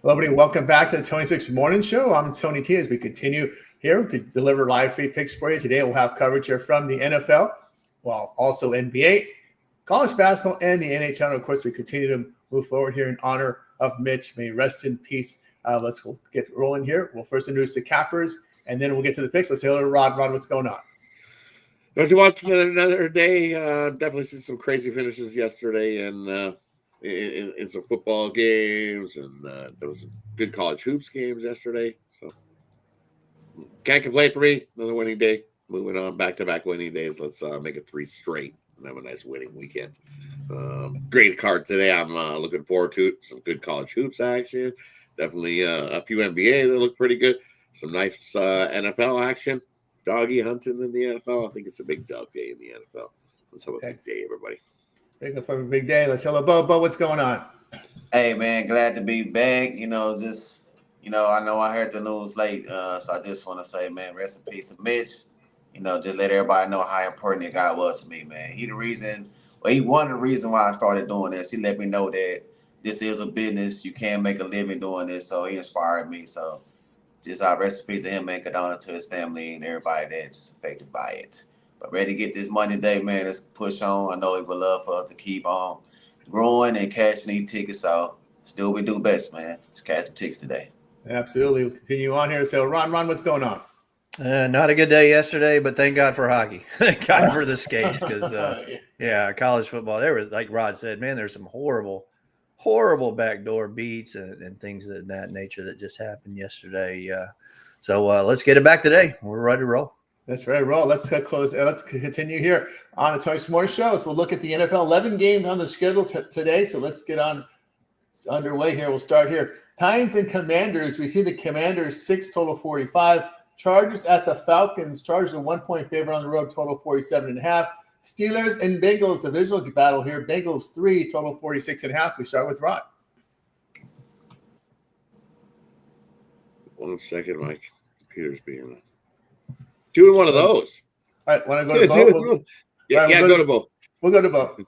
Hello, everybody. Welcome back to the Tony Six Morning Show. I'm Tony T. As we continue here to deliver live free picks for you today, we'll have coverage here from the NFL, well, also NBA, college basketball, and the NHL. And of course, we continue to move forward here in honor of Mitch. May he rest in peace. We'll get rolling here. We'll first introduce the cappers, and then we'll get to the picks. Let's say hello to Rod. Rod, what's going on? Don't you watch another day? Definitely see some crazy finishes yesterday, and in some football games, and there was some good college hoops games yesterday. So can't complain for me. Another winning day. Moving on, back-to-back winning days. Let's make it 3 straight and have a nice winning weekend. Great card today. I'm looking forward to it. Some good college hoops action. Definitely a few NBA that look pretty good. Some nice NFL action. Doggy hunting in the NFL. I think it's a big dog day in the NFL. Let's have a big day, everybody. For a big day. Let's hello, Bo. Bo, what's going on? Hey, man, glad to be back. I know I heard the news late, so I just want to say, man, rest in peace to Mitch. Just let everybody know how important that guy was to me, man. He one of the reasons why I started doing this. He let me know that this is a business. You can make a living doing this, so he inspired me. So just rest in peace to him, man. Condolences to his family and everybody that's affected by it. But ready to get this money today, man. Let's push on. I know he would love for us to keep on growing and cashing these tickets. So still we do best, man. Let's cash the tickets today. Absolutely. We'll continue on here. So, Ron, what's going on? Not a good day yesterday, but thank God for hockey. Thank God for the skates because, college football, there was, like Rod said, man, there's some horrible backdoor beats and things of that nature that just happened yesterday. So let's get it back today. We're ready to roll. That's right, roll. Let's close. Let's continue here on the Tony Morning Show. So we'll look at the NFL 11 games on the schedule today. So let's get underway here. We'll start here. Titans and Commanders. We see the Commanders 6, total 45. Chargers at the Falcons. Chargers a 1-point favorite on the road, total 47.5. Steelers and Bengals, divisional battle here. Bengals 3, total 46.5. We start with Rod. 1 second, my computer's being doing one of those. All right, want to go to both? Go to both. We'll go to both.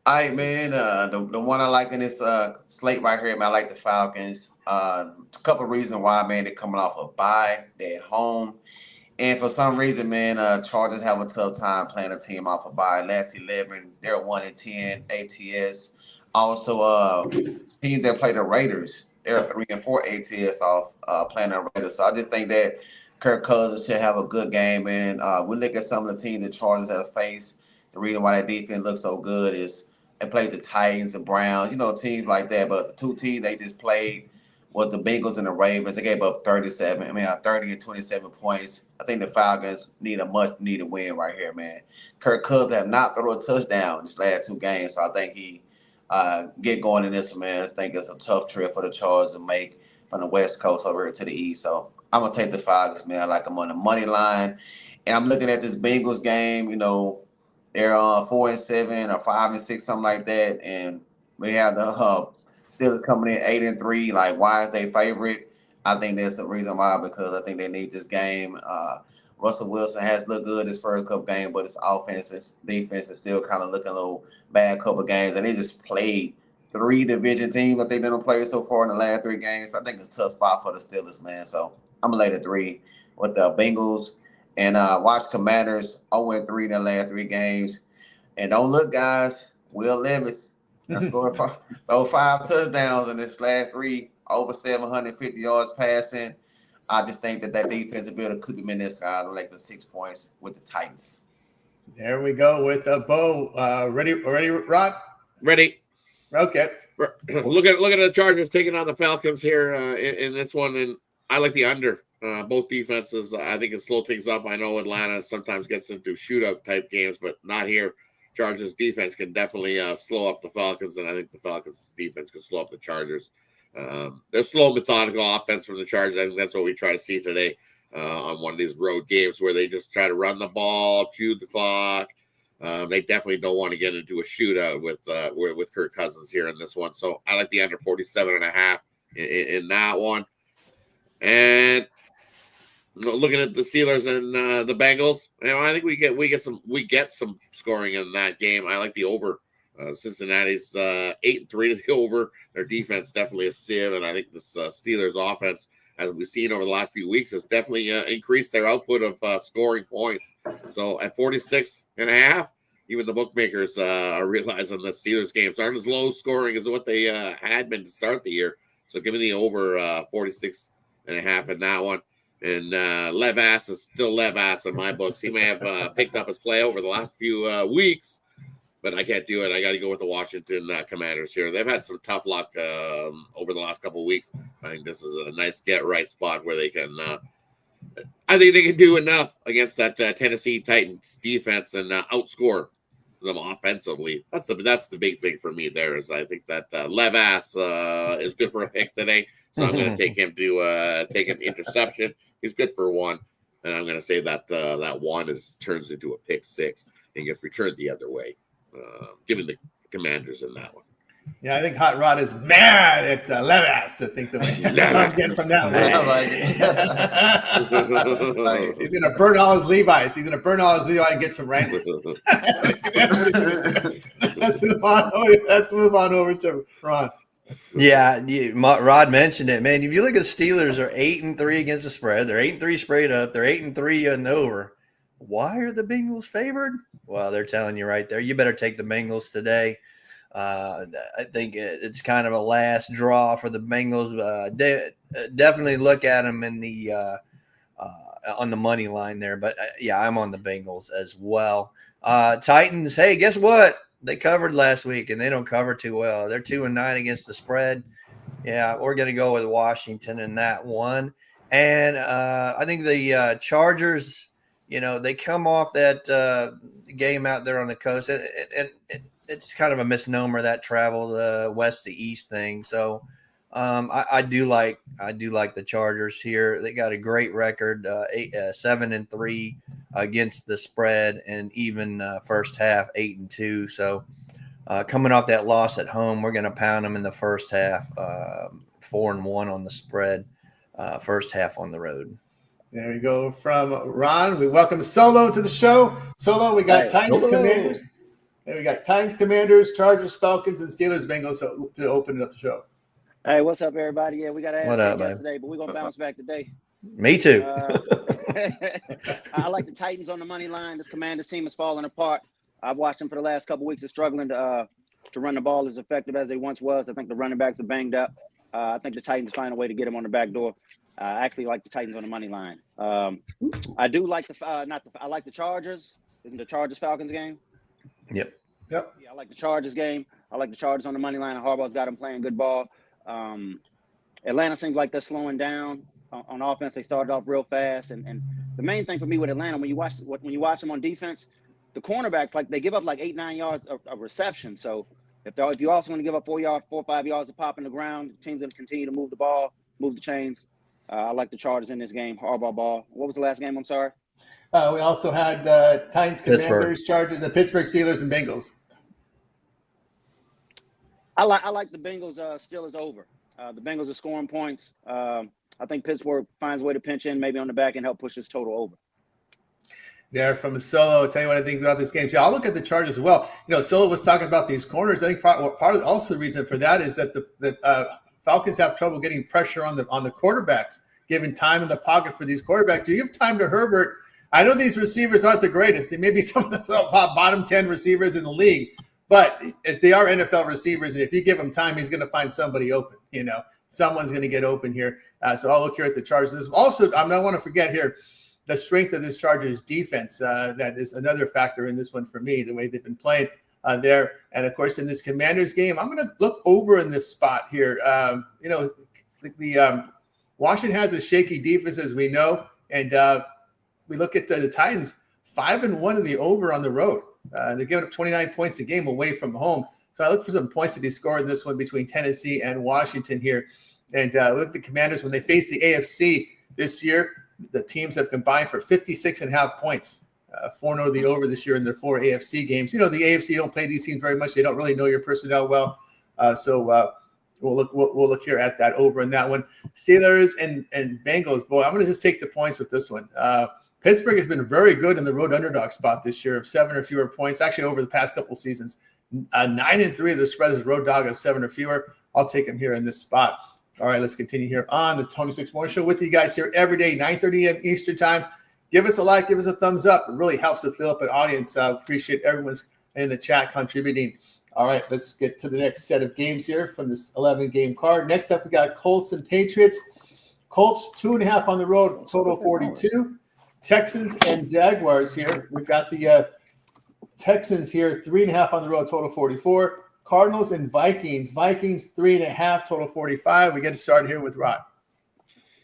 All right, man. The one I like in this slate right here, man, I like the Falcons. A couple of reasons why, man. They're coming off a bye. They're at home. And for some reason, man, Chargers have a tough time playing a team off a bye. Last 11, they're 1-10 ATS. Also, teams that play the Raiders, they're 3-4 ATS off playing the Raiders. So I just think that Kirk Cousins should have a good game, man. We look at some of the teams the Chargers have faced. The reason why that defense looks so good is they played the Titans and Browns, teams like that. But the two teams they just played was the Bengals and the Ravens. They gave up 30 and 27 points. I think the Falcons need a much-needed win right here, man. Kirk Cousins have not thrown a touchdown in these last 2 games, so I think he get going in this one, man. I think it's a tough trip for the Chargers to make from the West Coast over here to the East. So I'm going to take the Falcons, man. I like them on the money line. And I'm looking at this Bengals game, they're 4-7 or 5-6, something like that. And we have the Steelers coming in 8-3. Like, why is they favorite? I think that's the reason why, because I think they need this game. Russell Wilson has looked good his first couple games, but his defense is still kind of looking a little bad couple games. And they just played 3 division teams that they didn't play so far in the last 3 games. So I think it's a tough spot for the Steelers, man. So I'm going to lay the 3 with the Bengals. And watch Commanders 0-3 in the last 3 games. And don't look, guys, Will Levis scored 5 touchdowns in this last 3, over 750 yards passing. I just think that defensive builder could be in this guy. I like the 6 points with the Titans. There we go with Bo. Ready, Rod? Ready. Okay. Look at the Chargers taking on the Falcons here in this one, and I like the under. Both defenses, I think it slow things up. I know Atlanta sometimes gets into shootout type games, but not here. Chargers defense can definitely slow up the Falcons, and I think the Falcons defense can slow up the Chargers. They're slow, methodical offense from the Chargers. I think that's what we try to see today on one of these road games where they just try to run the ball, chew the clock. They definitely don't want to get into a shootout with Kirk Cousins here in this one. So I like the under 47.5 in that one. And looking at the Steelers and the Bengals, I think we get some scoring in that game. I like the over Cincinnati's 8-3 to the over. Their defense definitely a sieve, and I think this Steelers offense, as we've seen over the last few weeks, has definitely increased their output of scoring points. So at 46.5, even the bookmakers are realizing the Steelers games aren't as low scoring as what they had been to start the year. So give me the over 46.5 in that one. And Levass is still Levass in my books. He may have picked up his play over the last few weeks, but I can't do it. I got to go with the Washington Commanders here. They've had some tough luck over the last couple of weeks. I think this is a nice get-right spot where they can I think they can do enough against that Tennessee Titans defense and outscore them offensively. That's the big thing for me there is I think that Levass is good for a pick today. So I'm going to take him to take an interception. He's good for one. And I'm going to say that that one turns into a pick six and gets returned the other way. Giving the Commanders in that one. Yeah, I think Hot Rod is mad at Levass. I think I'm getting from that one. He's going to burn all his Levi's. He's going to burn all his Levi's and get some Wranglers. Let's move on over to Ron. Yeah, Rod mentioned it, man. If you look at the Steelers, they're 8-3 against the spread. They're 8-3 straight up. They're 8-3 and over. Why are the Bengals favored? Well, they're telling you right there. You better take the Bengals today. I think it's kind of a last draw for the Bengals. Definitely look at them in the on the money line there. But yeah, I'm on the Bengals as well. Titans. Hey, guess what? They covered last week, and they don't cover too well. They're 2-9 against the spread. Yeah, we're going to go with Washington in that one. And I think the Chargers. They come off that game out there on the coast, and it's kind of a misnomer that travel west to east thing. So I do like the Chargers here. They got a great record, 7-3 against the spread, and even first half 8-2. So coming off that loss at home, we're going to pound them in the first half, 4-1 on the spread, first half on the road. There we go from Ron. We welcome Solo to the show. Solo, we got Titans, Commanders. And we got Titans, Commanders, Chargers, Falcons, and Steelers, Bengals to open up the show. Hey, what's up, everybody? Yeah, we got to ask yesterday, but we're going to bounce back today. Me too. I like the Titans on the money line. This Commanders team is falling apart. I've watched them for the last couple of weeks. They're struggling to run the ball as effective as they once was. I think the running backs are banged up. I think the Titans find a way to get them on the back door. I actually like the Titans on the money line. I do like I like the Chargers. Isn't the Chargers-Falcons game? Yep. Yeah, I like the Chargers game. I like the Chargers on the money line. Harbaugh's got them playing good ball. Atlanta seems like they're slowing down on offense. They started off real fast, and the main thing for me with Atlanta, when you watch them on defense, the cornerbacks, like, they give up like 8-9 yards of reception. So if you're also going to give up 4 or 5 yards of pop in the ground, the team's going to continue to move the ball, move the chains. I like the Chargers in this game. Harbaugh ball. What was the last game? I'm sorry. We also had Titans, Commanders, Chargers, and Pittsburgh Steelers and Bengals. I like the Bengals still is over. The Bengals are scoring points. I think Pittsburgh finds a way to pinch in, maybe on the back, and help push this total over. There from Solo. I'll tell you what I think about this game. See, I'll look at the Chargers as well. Solo was talking about these corners. I think part of also the reason for that is that the Falcons have trouble getting pressure on the quarterbacks, giving time in the pocket for these quarterbacks. Do you give time to Herbert? I know these receivers aren't the greatest. They may be some of the bottom 10 receivers in the league, but if they are NFL receivers, and if you give him time, he's going to find somebody open. Someone's going to get open here. So I'll look here at the Chargers. Also, I don't want to forget here the strength of this Chargers defense. That is another factor in this one for me, the way they've been playing there. And, of course, in this Commanders game, I'm going to look over in this spot here. The Washington has a shaky defense, as we know, and we look at the Titans, 5-1 in the over on the road. They're giving up 29 points a game away from home. So I look for some points to be scored in this one between Tennessee and Washington here. And look at the Commanders. When they face the AFC this year, the teams have combined for 56.5 points. 4-0 the over this year in their 4 AFC games. The AFC don't play these teams very much. They don't really know your personnel well. So we'll look here at that over in that one. Steelers and Bengals. Boy, I'm going to just take the points with this one. Pittsburgh has been very good in the road underdog spot this year of 7 or fewer points, actually over the past couple seasons. 9-3. The spread is road dog of 7 or fewer. I'll take him here in this spot. All right, let's continue here on the Tony Fix Morning Show with you guys here every day, 9:30 a.m. Eastern Time. Give us a like, give us a thumbs up. It really helps us build up an audience. Appreciate everyone's in the chat contributing. All right, let's get to the next set of games here from this 11-game card. Next up, we got Colts and Patriots. Colts 2.5 on the road, total 42. Texans and Jaguars here. We've got the Texans here, 3.5 on the road, total 44. Cardinals and Vikings. Vikings 3.5, total 45. We get started here with Rod.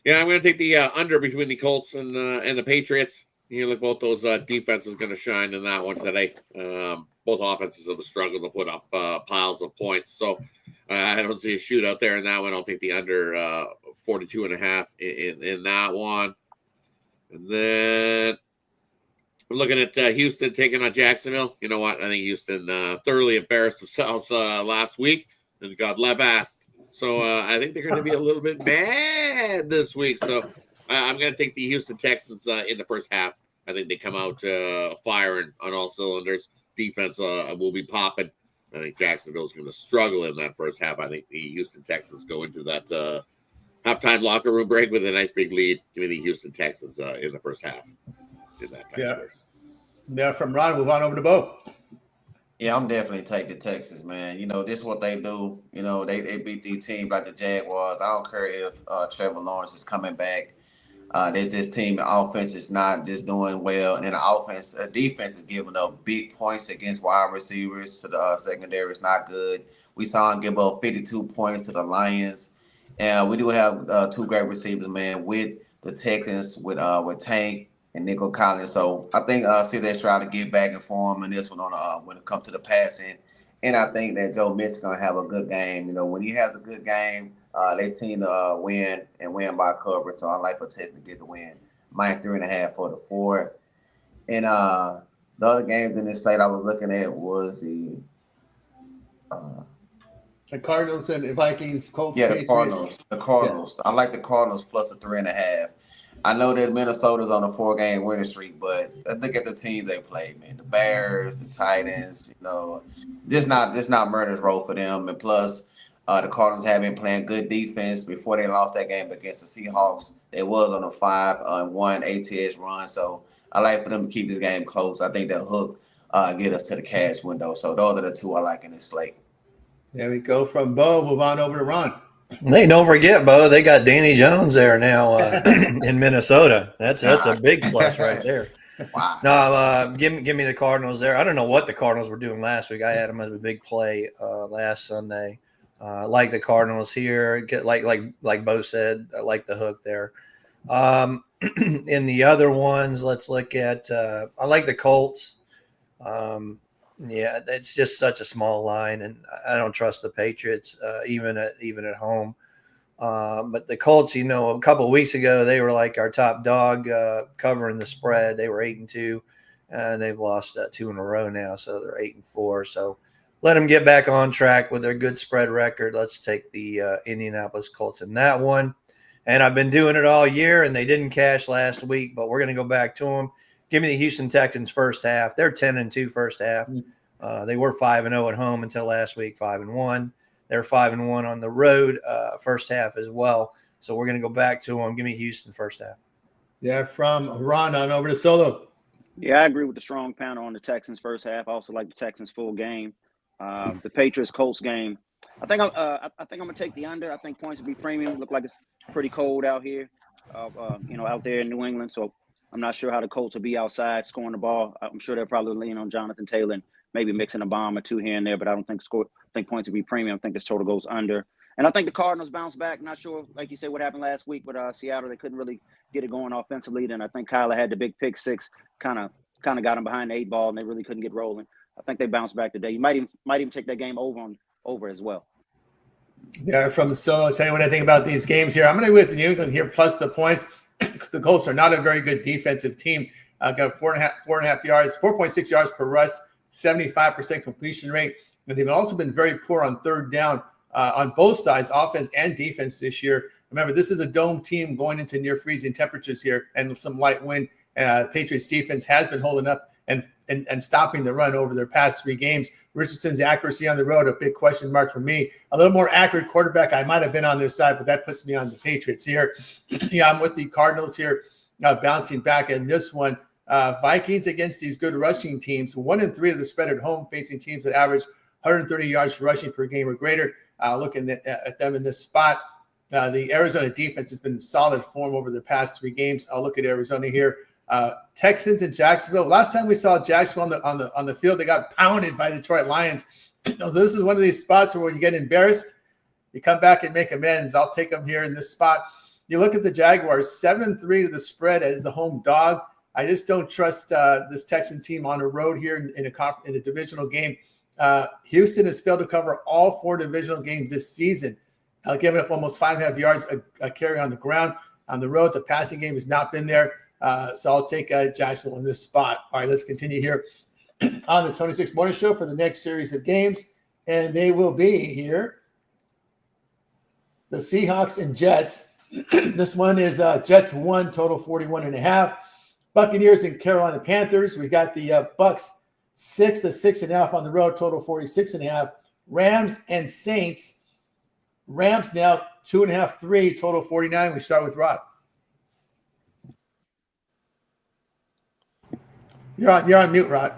Yeah, I'm going to take the under between the Colts and the Patriots. You look, both those defenses going to shine in that one today. Both offenses have struggled to put up piles of points. So I don't see a shootout there in that one. I'll take the under 42.5 in that one. And then we're looking at Houston taking on Jacksonville. You know what? I think Houston thoroughly embarrassed themselves last week and got left-assed. So I think they're going to be a little bit mad this week. So I'm going to take the Houston Texans in the first half. I think they come out firing on all cylinders. Defense will be popping. I think Jacksonville's going to struggle in that first half. I think the Houston Texans go into that halftime locker room break with a nice big lead. Give me the Houston Texans in the first half. Yeah, from Ron, move on over to Bo. Yeah, I'm definitely taking the Texans, man. You know, this is what they do. You know, they beat these teams like the Jaguars. I don't care if Trevor Lawrence is coming back. This team, the offense is not just doing well. And then the defense is giving up big points against wide receivers. So the secondary is not good. We saw him give up 52 points to the Lions. And we do have 2 great receivers, man, with the Texans, with Tank and Nico Collins. So I think CJ Stroud to get back in form in this one when it comes to the passing. And I think that Joe Mixon is going to have a good game. You know, when he has a good game, they team to win and win by coverage. So I like for Texas to get the win. -3.5 for the 4. And the other games in this slate I was looking at was the Cardinals and Vikings, Colts, yeah, Patriots. The Cardinals. Yeah. I like the Cardinals plus a 3.5. I know that Minnesota's on a 4-game winning streak, but let's look at the teams they played, man. The Bears, the Titans, you know, this not murder's row for them. And plus, the Cardinals have been playing good defense before they lost that game against the Seahawks. They was on a 5-1 ATS run, so I like for them to keep this game close. I think that hook get us to the cash window. So those are the 2 I like in this slate. There we go from Bo. Move on over to Ron. Hey, don't forget, Bo, they got Danny Jones there now in Minnesota. That's a big plus right there. Wow. No, give me the Cardinals there. I don't know what the Cardinals were doing last week. I had them as a big play last Sunday. Like the Cardinals here, like Bo said, I like the hook there. In the other ones, let's look at. I like the Colts. Yeah, it's just such a small line, and I don't trust the Patriots even at home. But the Colts, you know, a couple of weeks ago they were like our top dog covering the spread. They were 8-2, and they've lost 2 in a row now, so they're 8-4. So let them get back on track with their good spread record. Let's take the Indianapolis Colts in that one. And I've been doing it all year, and they didn't cash last week, but we're going to go back to them. Give me the Houston Texans first half. They're 10-2 first half. They were 5-0 at home until last week, 5-1. They're 5-1 on the road first half as well. So we're going to go back to them. Give me Houston first half. Yeah, from Ron on over to Solo. Yeah, I agree with the strong pounder on the Texans first half. I also like the Texans full game. The Patriots Colts game. I think I'm gonna take the under. I think points will be premium. Look like it's pretty cold out here, out there in New England. So I'm not sure how the Colts will be outside scoring the ball. I'm sure they'll probably lean on Jonathan Taylor and maybe mixing a bomb or 2 here and there. But I don't think points will be premium. I think this total goes under. And I think the Cardinals bounce back. Not sure, like you said, what happened last week with Seattle. They couldn't really get it going offensively. And I think Kyler had the big pick 6, kind of got him behind the 8 ball, and they really couldn't get rolling. I think they bounce back today. You might even take that game over as well. Yeah, from Solo saying what I think about these games here. I'm going to go with New England here plus the points. The Colts are not a very good defensive team. Got 4.6 yards per rush, 75% completion rate. And they've also been very poor on third down on both sides, offense and defense this year. Remember, this is a dome team going into near freezing temperatures here and some light wind. Patriots defense has been holding up. And and stopping the run over their past 3 games. Richardson's accuracy on the road, a big question mark for me. A little more accurate quarterback, I might have been on their side, but that puts me on the Patriots here. Yeah, I'm with the Cardinals here, bouncing back in this one. Vikings against these good rushing teams, 1-3 of the spread at home, facing teams that average 130 yards rushing per game or greater. Looking at them in this spot. The Arizona defense has been in solid form over the past 3 games. I'll look at Arizona here. Texans and Jacksonville. Last time we saw Jacksonville on the field, they got pounded by the Detroit Lions. So this is one of these spots where when you get embarrassed, you come back and make amends. I'll take them here in this spot. You look at the Jaguars, 7-3 to the spread as the home dog. I just don't trust this Texan team on the road here in a divisional game. Houston has failed to cover all 4 divisional games this season, giving up almost 5.5 yards a carry on the ground. On the road, the passing game has not been there. So I'll take Jacksonville in this spot. All right, let's continue here on the Tony Six Morning Show for the next series of games. And they will be here. The Seahawks and Jets. This one is Jets 1, total 41.5. Buccaneers and Carolina Panthers. We got the Bucks 6 to 6.5 on the road, total 46.5. Rams and Saints. Rams now 2.5, 3, total 49. We start with Rod. You're on mute, Rod.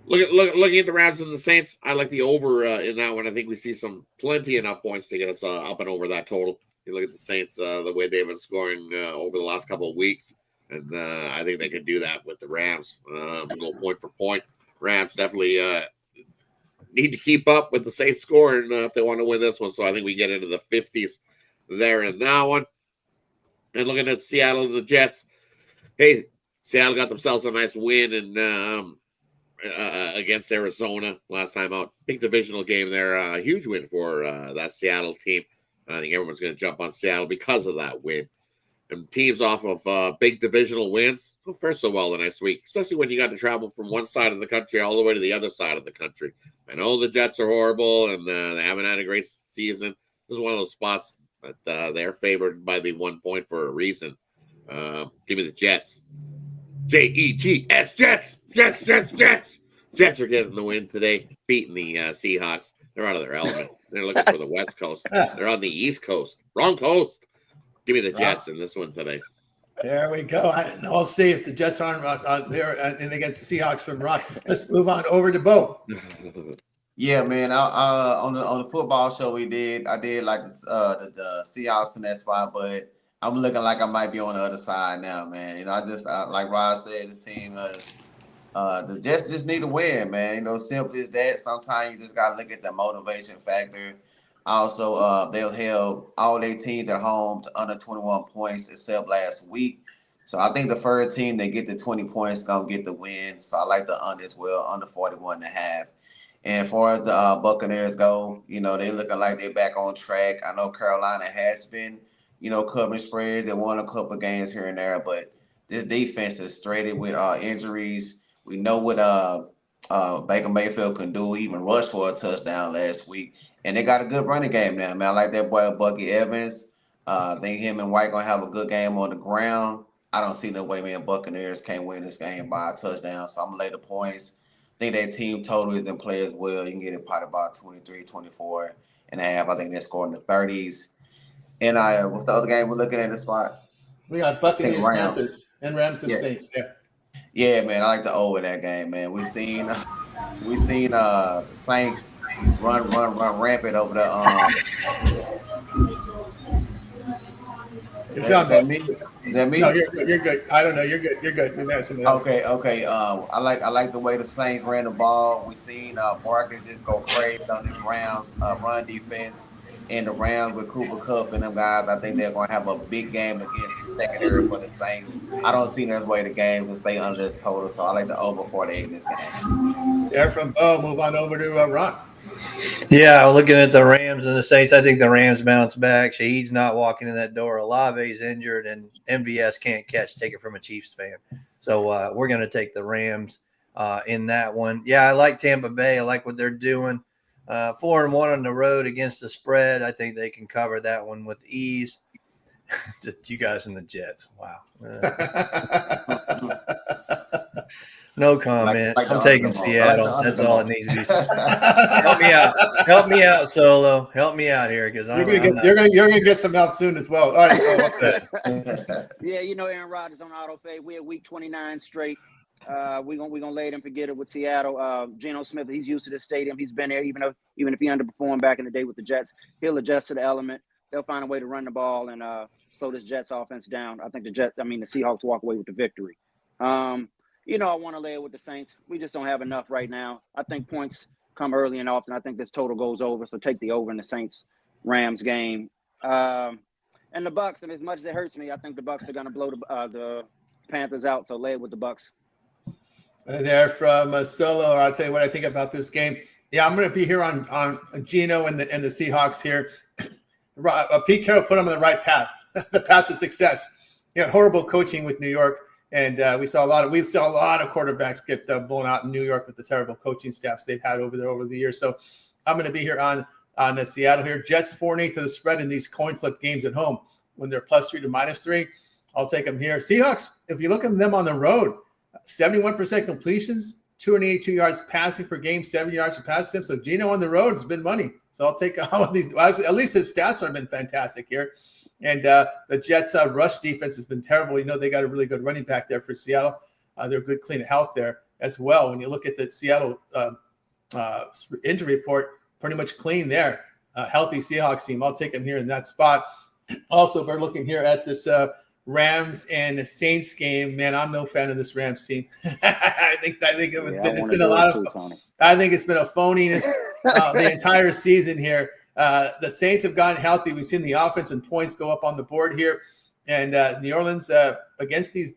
Looking at the Rams and the Saints, I like the over in that one. I think we see plenty enough points to get us up and over that total. You look at the Saints, the way they've been scoring over the last couple of weeks, and I think they could do that with the Rams. Go point for point. Rams definitely need to keep up with the Saints scoring if they want to win this one. So I think we get into the 50s there in that one. And looking at Seattle and the Jets, hey, Seattle got themselves a nice win against Arizona last time out. Big divisional game there. A huge win for that Seattle team. And I think everyone's going to jump on Seattle because of that win. And teams off of big divisional wins don't fare so well the next week, especially when you got to travel from one side of the country all the way to the other side of the country. I know the Jets are horrible and they haven't had a great season. This is one of those spots that they're favored by the 1 point for a reason. Give me the Jets. Jets, Jets. Jets are getting the win today, beating the Seahawks. They're out of their element. They're looking for the West Coast. They're on the East Coast. Wrong coast. Give me the Jets in this one today. There we go. I'll see if the Jets aren't there and against the Seahawks from Ron. Let's move on over to Bo. Yeah, man. On the football show I did like the Seahawks in that spot, but I'm looking like I might be on the other side now, man. You know, I just like Rod said, this team the Jets just need to win, man. You know, simple as that. Sometimes you just gotta look at the motivation factor. Also, they'll held all their teams at home to under 21 points except last week. So I think the third team that get the 20 points gonna get the win. So I like the under as well, under 41.5. And as far as the Buccaneers go, you know, they looking like they're back on track. I know Carolina has been, you know, covering spreads. They won a couple of games here and there, but this defense is strained with injuries. We know what Baker Mayfield can do. He even rushed for a touchdown last week. And they got a good running game now, man. I like that boy Bucky Evans. I think him and White going to have a good game on the ground. I don't see no way, man, Buccaneers can't win this game by a touchdown. So I'm going to lay the points. I think that team total is in play as well. You can get it probably about 23, 24 and a half. I think they're scoring the 30s. And what's the other game we're looking at in this spot? We got Buccaneers, Panthers, and Rams and Saints. Yeah, man. I like the over that game, man. We've seen the Saints run rampant over the Is that me? No, you're good. I don't know. You're good. You're mad somebody else. Okay. I like the way the Saints ran the ball. We seen Barkley just go crazy on this Rams run defense, and the Rams with Cooper Kupp and them guys. I think they're gonna have a big game against the secondary for the Saints. I don't see this way the game will stay under this total, so I like the over 48 in this game. There from Bo. Move on over to Ron. Yeah, looking at the Rams and the Saints, I think the Rams bounce back. Shaheed's not walking in that door. Olave's injured, and MVS can't catch. Take it from a Chiefs fan. So we're going to take the Rams in that one. Yeah, I like Tampa Bay. I like what they're doing. 4-1 on the road against the spread. I think they can cover that one with ease. You guys and the Jets. Wow. No comment. Like the I'm taking underdog. Seattle. I like the That's all it underdog. needs to be said. Help me out. Help me out, Solo. Help me out here because you're gonna get some help soon as well. All right, so what's that? Yeah, Aaron Rodgers on auto fade. We're at week 29 straight. We're gonna lay it and forget it with Seattle. Geno Smith, he's used to this stadium. He's been there, even if he underperformed back in the day with the Jets. He'll adjust to the element. They'll find a way to run the ball and slow this Jets offense down. I think the Seahawks walk away with the victory. I want to lay it with the Saints. We just don't have enough right now. I think points come early and often. I think this total goes over, so take the over in the Saints-Rams game. And the Bucs, as much as it hurts me, I think the Bucs are going to blow the Panthers out, so lay it with the Bucs. And there from Solo, I'll tell you what I think about this game. Yeah, I'm going to be here on Geno and the Seahawks here. Pete Carroll put them on the right path, the path to success. He had horrible coaching with New York. And we saw a lot of quarterbacks get blown out in New York with the terrible coaching staffs they've had over there over the years. So I'm going to be here on Seattle here. Jets 4-8 to the spread in these coin flip games at home when they're +3 to -3. I'll take them here. Seahawks, if you look at them on the road, 71% completions, 282 yards passing per game, 7 yards to pass them. So Geno on the road has been money. So I'll take all of these. At least his stats have been fantastic here. And the Jets' rush defense has been terrible. They got a really good running back there for Seattle. They're good, clean health there as well. When you look at the Seattle injury report, pretty much clean there. Healthy Seahawks team. I'll take them here in that spot. Also, we're looking here at this Rams and the Saints game. Man, I'm no fan of this Rams team. I think it's been a lot of. I think it's been a phoniness the entire season here. The Saints have gotten healthy. We've seen the offense and points go up on the board here. And New Orleans, against these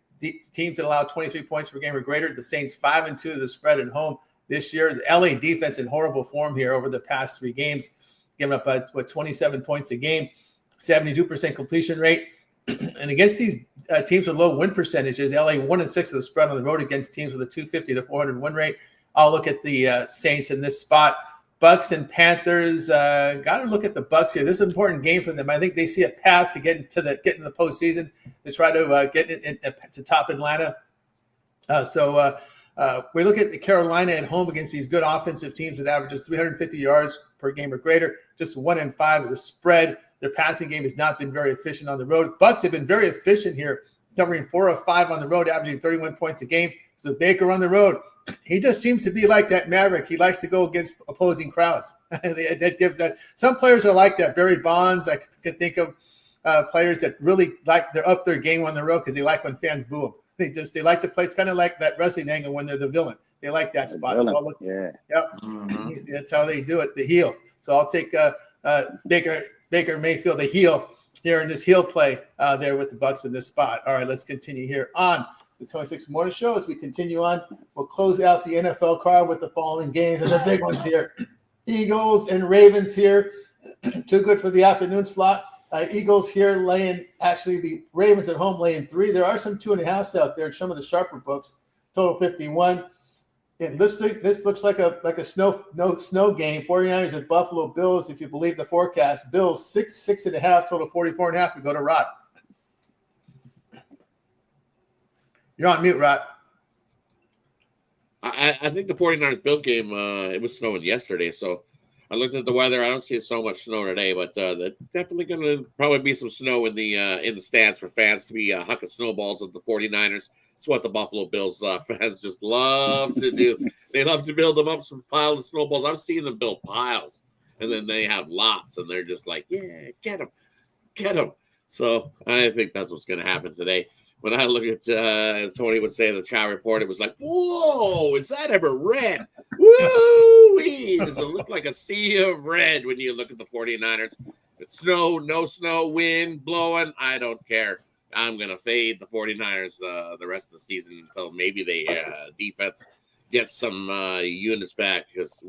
teams that allow 23 points per game or greater, the Saints 5-2 to the spread at home this year. The LA defense in horrible form here over the past 3 games, giving up 27 points a game, 72% completion rate. And against these teams with low win percentages, LA 1-6 to the spread on the road against teams with a 250 to 400 win rate. I'll look at the Saints in this spot. Bucks and Panthers, got to look at the Bucks here. This is an important game for them. I think they see a path to get into the postseason to try to get to top Atlanta. So we look at the Carolina at home against these good offensive teams that averages 350 yards per game or greater, just 1-5 with the spread. Their passing game has not been very efficient on the road. Bucks have been very efficient here, covering 4 of 5 on the road, averaging 31 points a game. So Baker on the road, he just seems to be like that Maverick. He likes to go against opposing crowds. Some players are like that. Barry Bonds, I can think of players that really they're up their game on the road because they like when fans boo them. They like to play. It's kind of like that wrestling angle when they're the villain. They like that spot. So I'll look, yep, that's how they do it, the heel. So I'll take Baker Mayfield, the heel, here in this heel play there with the Bucks in this spot. All right, let's continue here on the 26 Morning Show. As we continue on, we'll close out the NFL card with the following games and the big ones here. Eagles and Ravens here. Too good for the afternoon slot. Eagles here the Ravens at home laying 3. There are some 2.5s out there in some of the sharper books. Total 51. And this looks like a snow game. 49ers at Buffalo Bills, if you believe the forecast. Bills 6.5, total 44.5. We go to Rod. You're on mute, Rod. I think the 49ers Bill game, it was snowing yesterday, so I looked at the weather. I don't see so much snow today, but there's definitely going to probably be some snow in the stands for fans to be hucking snowballs at the 49ers. It's what the Buffalo Bills fans just love to do. They love to build them up some piles of snowballs. I've seen them build piles, and then they have lots, and they're just like, yeah, get them. So I think that's what's going to happen today. When I look at, as Tony would say in the chat report, it was like, whoa, is that ever red? Woo-wee! Does it look like a sea of red when you look at the 49ers? It's snow, no snow, wind blowing. I don't care. I'm going to fade the 49ers the rest of the season until maybe they defense gets some units back because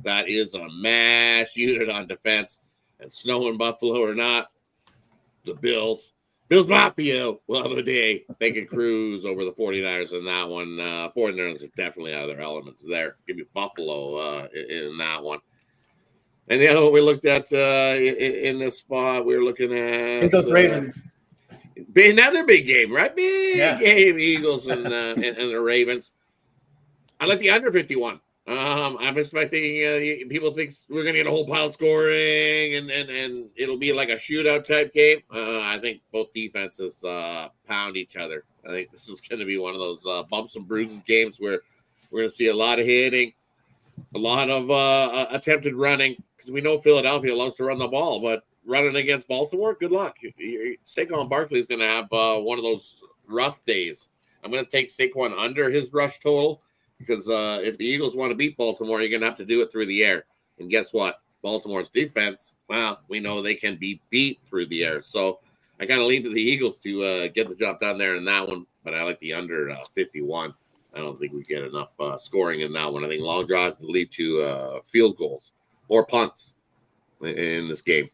that is a mash unit on defense. And snow in Buffalo or not, the Bills Mafia will have a day. They can cruise over the 49ers in that one. 49ers are definitely out of their elements there. Give me Buffalo in that one. And the other one we looked at in this spot, we were looking at Eagles Ravens. Another big game, right? Big game, Eagles and the Ravens. I like the under 51. I'm expecting people think we're going to get a whole pile of scoring and it'll be like a shootout type game. I think both defenses pound each other. I think this is going to be one of those bumps and bruises games where we're going to see a lot of hitting, a lot of attempted running, because we know Philadelphia loves to run the ball, but running against Baltimore, good luck. Saquon Barkley is going to have one of those rough days. I'm going to take Saquon under his rush total, because if the Eagles want to beat Baltimore, you're going to have to do it through the air. And guess what? Baltimore's defense, well, we know they can be beat through the air. So I kind of lean to the Eagles to get the job done there in that one, but I like the under 51. I don't think we get enough scoring in that one. I think long drives lead to field goals or punts in this game.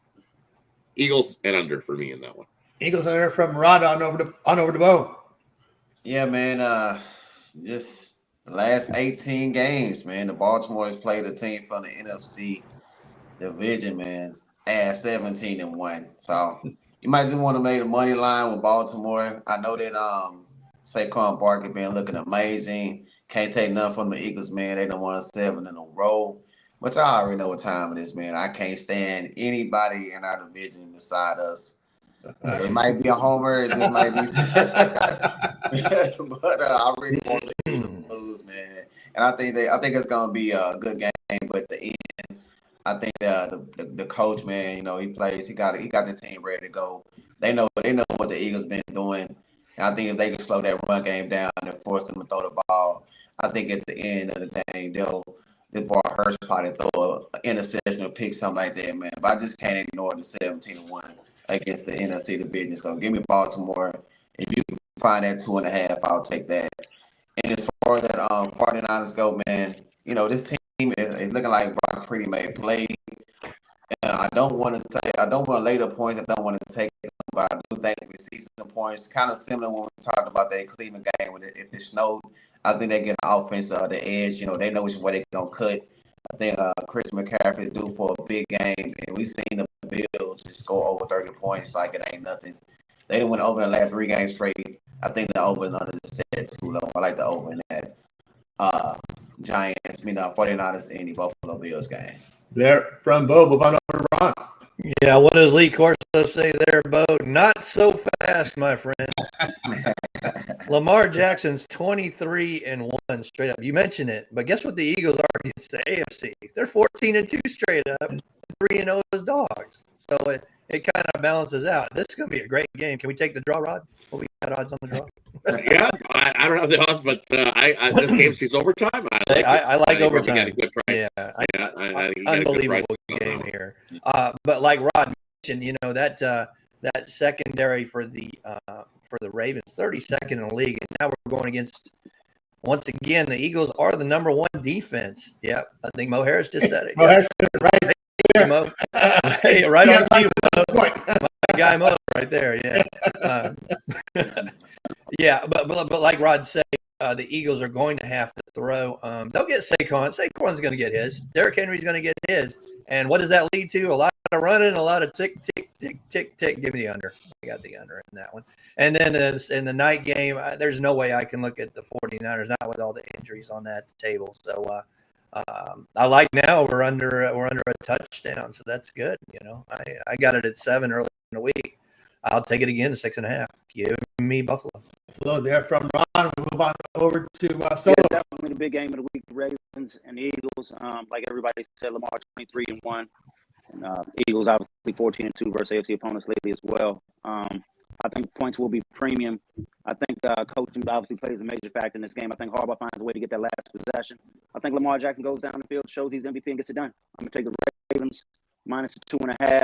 Eagles and under for me in that one. Eagles under from Rod on over to Bo. Yeah, man. Just the last 18 games, man. The Baltimore has played a team from the NFC division, man. At 17-1. So you might just want to make a money line with Baltimore. I know that Saquon Barkley been looking amazing. Can't take nothing from the Eagles, man. They done won 7 in a row. But y'all already know what time it is, man. I can't stand anybody in our division beside us. It might be a homer. It just might be. But I really want the Eagles to lose, man. And I think it's gonna be a good game. But at the end, I think the coach, man, you know, he got the team ready to go. They know what the Eagles been doing. And I think if they can slow that run game down and force them to throw the ball, I think at the end of the game the ball Hurst probably throw an interception or pick something like that, man. But I just can't ignore the 17-1 against the NFC division. So give me Baltimore. If you can find that 2.5, I'll take that. And as far as that 49ers go, man, you know, this team is looking like Brock Purdy may play. I don't want to lay the points. I don't want to take them, but I do think we see some points, kind of similar when we talked about that Cleveland game. If it snowed, I think they get an offense the edge. You know, they know which way they're going to cut. I think Chris McCaffrey due for a big game, and we've seen the Bills just score over 30 points like it ain't nothing. They didn't win over the last 3 games straight. I think the over and under is set too low. I like the over in that Giants, 49ers in the Buffalo Bills game. There from Bo, move on over to Ron. Yeah, what does Lee Corso say there, Bo? Not so fast, my friend. Lamar Jackson's 23-1 straight up. You mentioned it, but guess what the Eagles are against the AFC? They're 14-2 straight up, 3-0 as dogs. So it kind of balances out. This is going to be a great game. Can we take the draw, Rod? What we got odds on the draw? Yeah, I don't have the odds, but this game sees overtime. I like overtime. Got a good price. Yeah, I unbelievable game here. But like Rod mentioned, you know that secondary for the Ravens, 32nd in the league, and now we're going against. Once again, the Eagles are the number 1 defense. Yeah, I think Mo Harris just said it. Mo Harris said it right. Hey, Mo. Hey, right on cue, Mo. Point. My guy Mo right there. Yeah. Yeah, but like Rod said, the Eagles are going to have to throw. They'll get Saquon. Saquon's going to get his. Derrick Henry's going to get his. And what does that lead to? A lot of running, a lot of tick, tick, tick, tick, tick. Give me the under. I got the under in that one. And then in the night game, there's no way I can look at the 49ers, not with all the injuries on that table. So I like now we're under a touchdown, so that's good. You know, I got it at 7 early in the week. I'll take it again to 6.5. Give me Buffalo. Hello there from Ron. We move on over to Solo. Yeah, definitely the big game of the week, the Ravens and the Eagles. Like everybody said, Lamar 23-1. And Eagles obviously 14-2 versus AFC opponents lately as well. I think points will be premium. I think coaching obviously plays a major factor in this game. I think Harbaugh finds a way to get that last possession. I think Lamar Jackson goes down the field, shows he's MVP, and gets it done. I'm going to take the Ravens minus 2.5.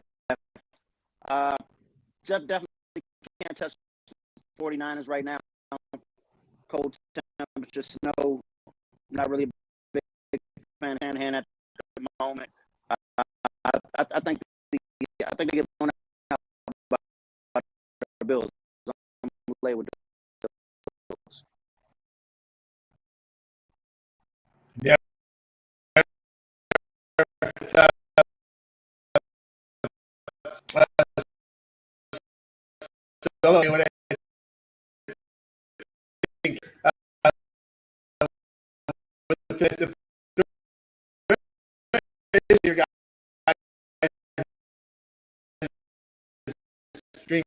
Jeff definitely can't touch 49ers right now. Cold temperature, snow. Not really a big fan of Shanahan at the moment. I think they get blown out by the Bills. I'm going to play with the Bills. Yeah. Solo, what I think with this. If your guy stream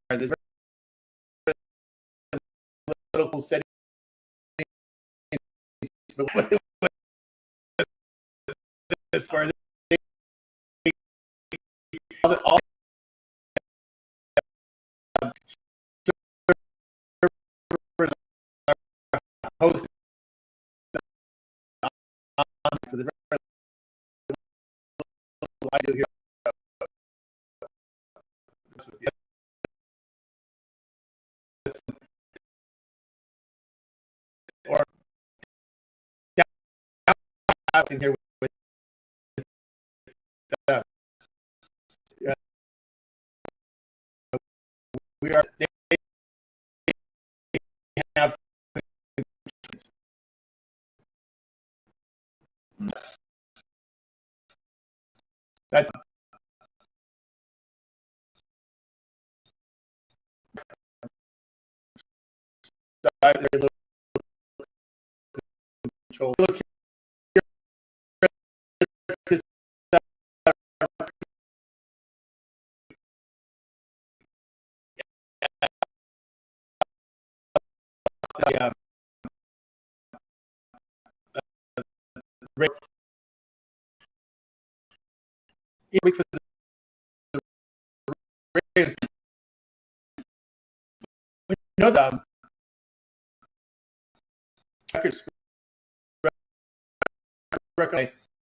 there's little settings this or all hosts so the I do here or in here with uh, we are they have that's very little control. Look here, this, uh, for the Rays, we know the records record